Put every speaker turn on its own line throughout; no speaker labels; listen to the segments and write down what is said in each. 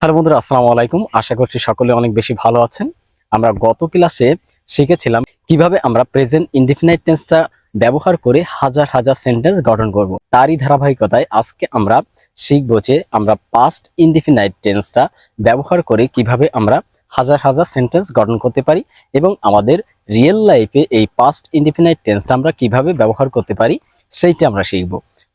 Hello বন্ধুরা, আসসালামু আলাইকুম। আশা করছি সকলে অনেক বেশি ভালো আছেন। আমরা গত ক্লাসে শিখেছিলাম কিভাবে আমরা প্রেজেন্ট ইনডিফিনাইট টেন্সটা ব্যবহার করে হাজার হাজার সেন্টেন্স গঠন করব। তারই ধারাবাহিকতায় আজকে আমরা শিখব যে আমরা পাস্ট ইনডিফিনাইট টেন্সটা ব্যবহার করে কিভাবে আমরা হাজার হাজার সেন্টেন্স গঠন করতে পারি এবং আমাদের রিয়েল লাইফে এই পাস্ট ইনডিফিনাইট টেন্সটা আমরা কিভাবে ব্যবহার করতে পারি সেইটা আমরা শিখব।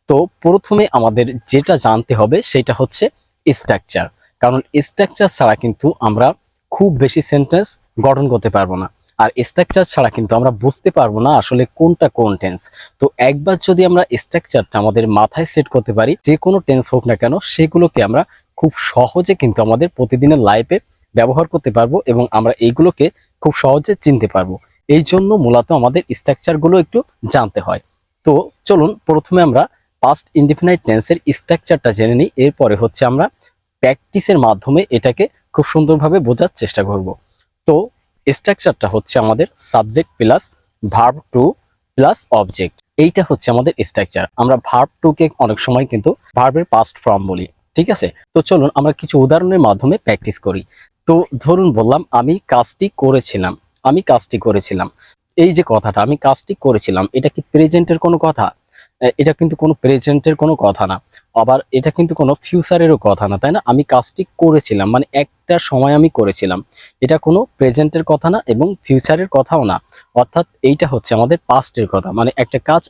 তো প্রথমে আমাদের যেটা জানতে হবে সেটা হচ্ছে স্ট্রাকচার। কারণ স্ট্রাকচার ছাড়া কিন্তু আমরা খুব বেশি সেন্টেন্স গঠন করতে পারবো না, আর স্ট্রাকচার ছাড়া কিন্তু আমরা বুঝতে পারবো না আসলে কোনটা কোন টেন্স। তো একবার যদি আমরা স্ট্রাকচারটা আমাদের মাথায় সেট করতে পারি, যে কোনো টেন্স হোক না কেন সেগুলোকে আমরা খুব সহজে কিন্তু আমাদের প্রতিদিনের লাইফে ব্যবহার করতে পারবো এবং আমরা এইগুলোকে খুব সহজে চিনতে পারবো। এই জন্য মূলত আমাদের স্ট্রাকচারগুলো একটু জানতে হয়। তো চলুন প্রথমে আমরা পাস্ট ইনডিফিনাইট টেন্সের স্ট্রাকচারটা জেনে নিই, এরপরে হচ্ছে আমরা প্র্যাকটিসের মাধ্যমে এটাকে খুব সুন্দরভাবে বোঝার চেষ্টা করব। তো স্ট্রাকচারটা হচ্ছে আমাদের subject plus verb two plus object, এইটা হচ্ছে আমাদের স্ট্রাকচার। আমরা ভার্ব টু কে অনেক সময় কিন্তু ভার্বের পাস্ট ফর্ম বলি, ঠিক আছে। তো চলুন আমরা কিছু উদাহরণের মাধ্যমে প্র্যাকটিস করি। তো ধরুন বললাম আমি কাজটি করেছিলাম, আমি কাজটি করেছিলাম। এই যে কথাটা আমি কাজটি করেছিলাম, এটা কি প্রেজেন্টের কোনো কথা? এটা কিন্তু কোনো প্রেজেন্টের কোনো কথা না, আবার এটা কিন্তু কোনো ফিউচারেরও কথা না, তাই না? আমি কাজটি করেছিলাম মানে একটা সময় আমি করেছিলাম, এটা কোনো প্রেজেন্টের কথা না এবং ফিউচারের কথাও না। অর্থাৎ এইটা হচ্ছে আমাদের পাস্টের কথা, মানে একটা কাজ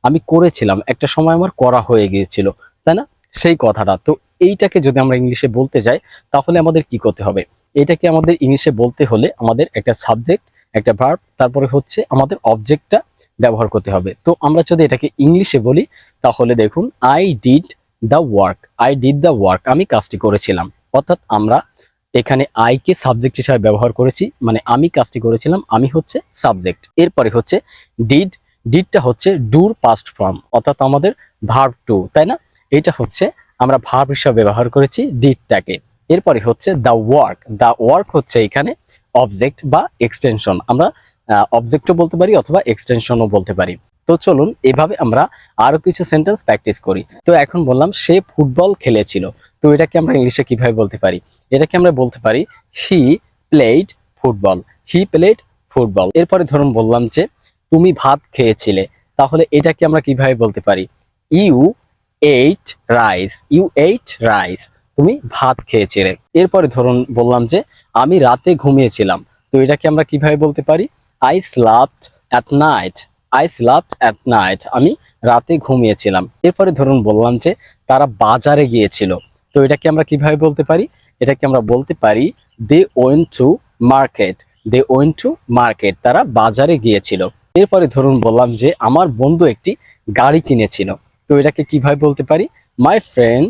আমি করেছিলাম, একটা সময় আমার করা হয়ে গিয়েছিল, তাই না? সেই কথাটা। তো এইটাকে যদি আমরা ইংলিশে বলতে যাই তাহলে আমাদের কি করতে হবে? এটাকে আমাদের ইংলিশে বলতে হলে আমাদের একটা সাবজেক্ট, একটা ভার্ব, তারপরে হচ্ছে আমাদের অবজেক্টটা ব্যবহার করতে হবে। তো আমরা যদি এটাকে ইংলিশে বলি তাহলে দেখুন, I did the work, I did the work, আমি কাজটি করেছিলাম। অর্থাৎ আমরা এখানে আই কে সাবজেক্ট হিসেবে ব্যবহার করেছি, মানে আমি কাজটি করেছিলাম, আমি হচ্ছে সাবজেক্ট। এরপরে হচ্ছে ডিড, ডিডটা হচ্ছে ডুর পাস্ট ফর্ম, অর্থাৎ আমাদের ভার্ব টু, তাই না? এটা হচ্ছে আমরা ভার্ব হিসেবে ব্যবহার করেছি ডিডটাকে। এরপরে হচ্ছে দ্য ওয়ার্ক, দ্য ওয়ার্ক হচ্ছে এখানে অবজেক্ট বা এক্সটেনশন, আমরা অবজেক্টও বলতে পারি অথবা এক্সটেনশনও বলতে পারি। তো চলুন এভাবে আমরা আরো কিছু সেন্টেন্স প্র্যাকটিস করি। তো এখন বললাম সে ফুটবল খেলেছিল, তো এটাকে আমরা ইংলিশে কিভাবে বলতে পারি? এটাকে আমরা বলতে পারি he played football, he played football. এরপরে ধরুন বললাম যে তুমি ভাত খেয়েছিলে, তাহলে এটাকে আমরা কিভাবে বলতে পারি? You ate rice, you ate rice, তুমি ভাত খেয়েছিলে। এরপরে ধরুন বললাম যে আমি রাতে ঘুমিয়েছিলাম, তো এটাকে আমরা কিভাবে বলতে পারি? I slept at night, I slept at night, আমি রাতে ঘুমিয়েছিলাম। এরপরে ধরুন বললাম যে তারা বাজারে গিয়েছিল, তো এটাকে আমরা কিভাবে বলতে পারি? এটাকে আমরা বলতে পারি they went to market, they went to market, তারা বাজারে গিয়েছিল। এরপরে ধরুন বললাম যে আমার বন্ধু একটি গাড়ি কিনেছিল, তো এটাকে কিভাবে বলতে পারি? my friend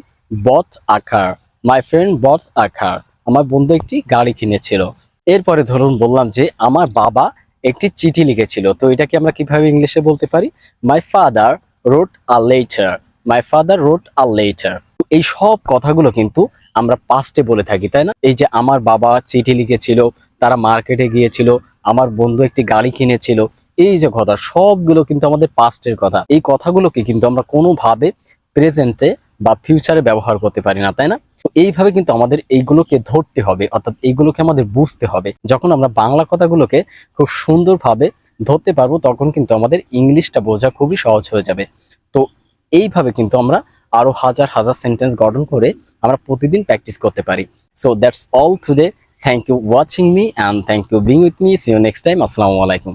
bought a car, my friend bought a car, আমার বন্ধু একটি গাড়ি কিনেছিল। এরপরে ধরুন বললাম যে আমার বাবা একটি চিঠি লিখেছিল, তো এটাকে আমরা কিভাবে ইংলিশে বলতে পারি? My father wrote a letter, my father wrote a letter. এই সব কথাগুলো কিন্তু আমরা পাস্টে বলে থাকি, তাই না? এই যে আমার বাবা চিঠি লিখেছিল, তারা মার্কেটে গিয়েছিল, আমার বন্ধু একটি গাড়ি কিনেছিল, এই যে কথা সবগুলো কিন্তু আমাদের পাস্টের কথা। এই কথাগুলোকে কিন্তু আমরা কোনোভাবে প্রেজেন্টে বা ফিউচারে ব্যবহার করতে পারি না, তাই না? এইভাবে কিন্তু আমাদের এইগুলোকে ধরতে হবে, অর্থাৎ এইগুলোকে আমাদের বুঝতে হবে। যখন আমরা বাংলা কথাগুলোকে খুব সুন্দরভাবে ধরতে পারবো তখন কিন্তু আমাদের ইংলিশটা বোঝা খুবই সহজ হয়ে যাবে। তো এইভাবে কিন্তু আমরা আরো হাজার হাজার সেন্টেন্স গঠন করে আমরা প্রতিদিন প্র্যাকটিস করতে পারি। So that's all today. Thank you watching me and thank you being with me. See you next time. আসসালামু আলাইকুম।